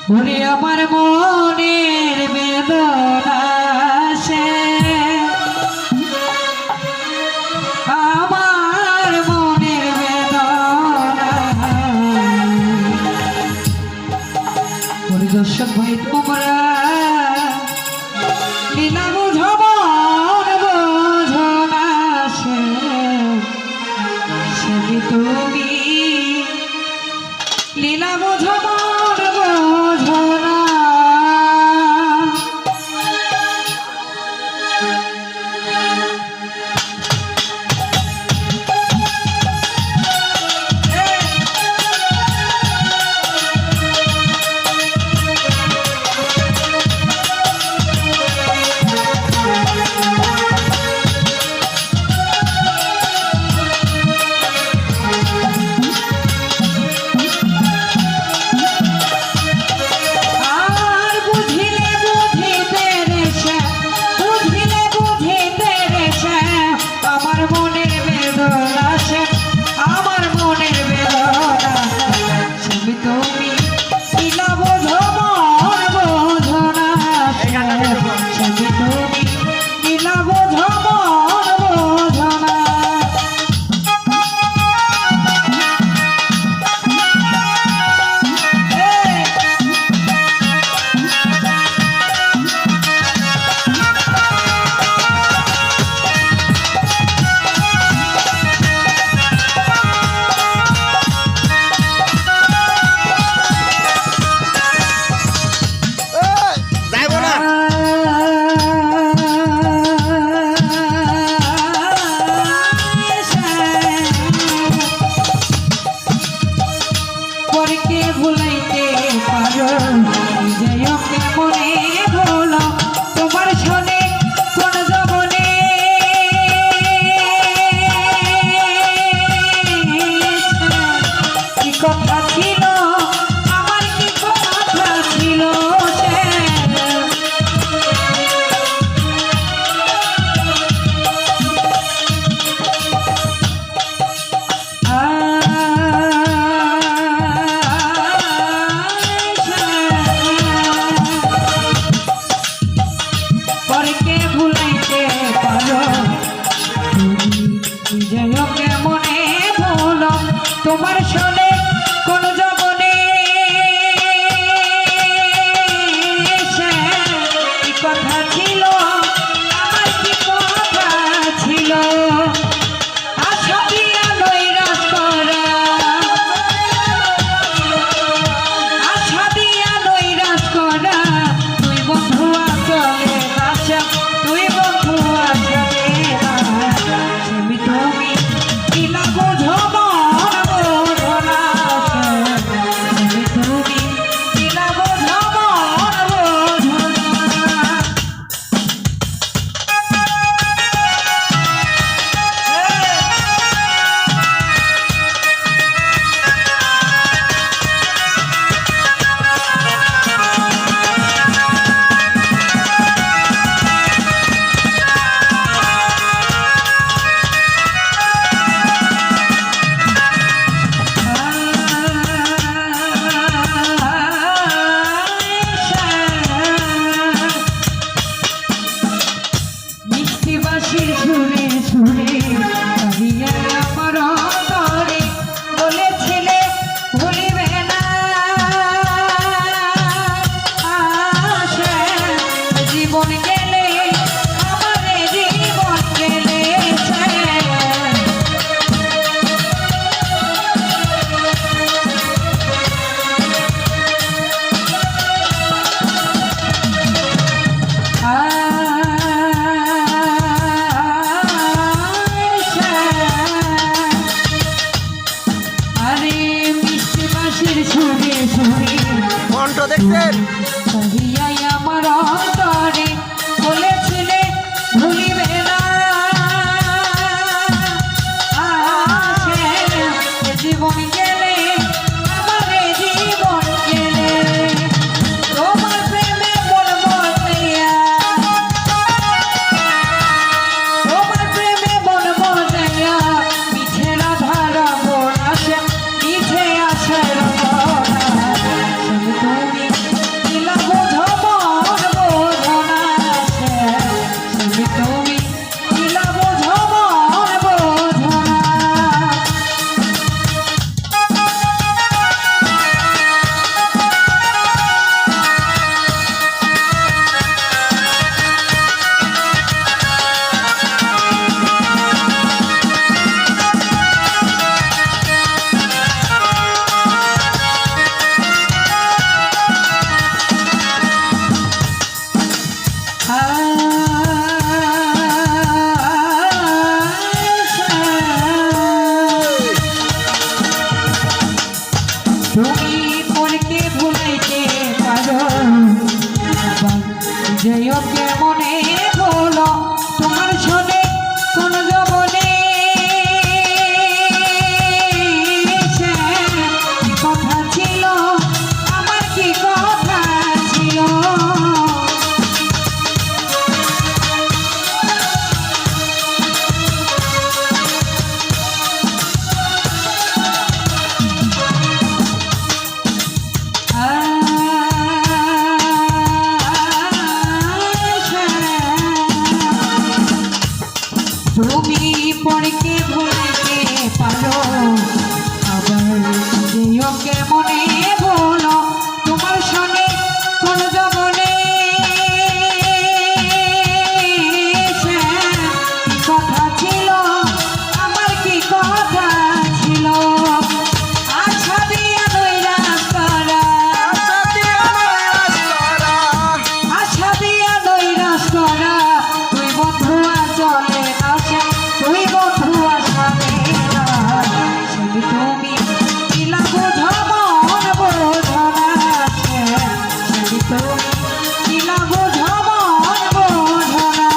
ওরে আমার মনের বেদনা সে আমার মনের বেদনা পরিদর্শক ভাই তোমরা লীলা বুঝো মন বোঝো না সে কি তুমি লীলা বুঝো মন বোঝো না তোমার শোনে কোন জবনে কি কথা ছিল আমার কি কথা ছিল আশা দিয়া নৈরাশ করা আশা দিয়া নৈরাশ করা তুই বন্ধু আসলে আশা তুই বন্ধু আসলে তুমি লীলা বোঝো দেখছেন আমার অন্তরে বলেছিলে ভুলিবে না জীবন গেলে আমার জীবন গেলে তোমার প্রেমে মন বসাইয়া তোমার প্রেমে মন বসাইয়া মিছে না ধারা বোন আসে মিছে আসার তুমি তুমি পরকে ভুলাইতে পারো যেও কেমনে বলো তোমার শোনে কোন জবনে কথা ছিল আমার কি কথা ছিল তুমি পরকে ভুলাইতে পারো আবার যেও কেমনে বলো তোমার সনে কোন জবনে কথা ছিল আমার কি কথা ছিল আশা দিয়া নৈরাশ করা আশা দিয়া নৈরাশ করা তুই বন্ধু চলে আসে তুই বন্ধু আসবে না তুমি কিলা বোঝো মন বোঝো না তুমি কিলা বোঝো মন বোঝো না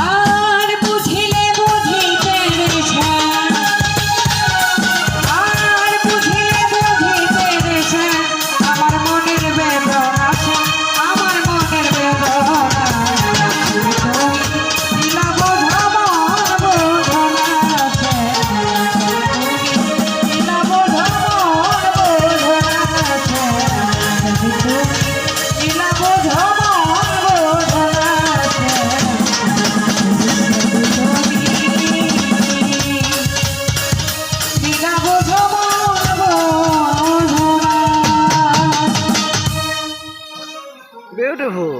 আর বুঝিলে বুঝিতে রেশা আর বুঝিলে বুঝিতে রেশা আমার মনের বেদনা আমার মনের বেদনা তুমি দিলা বোঝা মন বোঝো না তুমি দিলা বোঝা মন বোঝো না তুমি দিলা বোঝা মন বোঝো না Beautiful.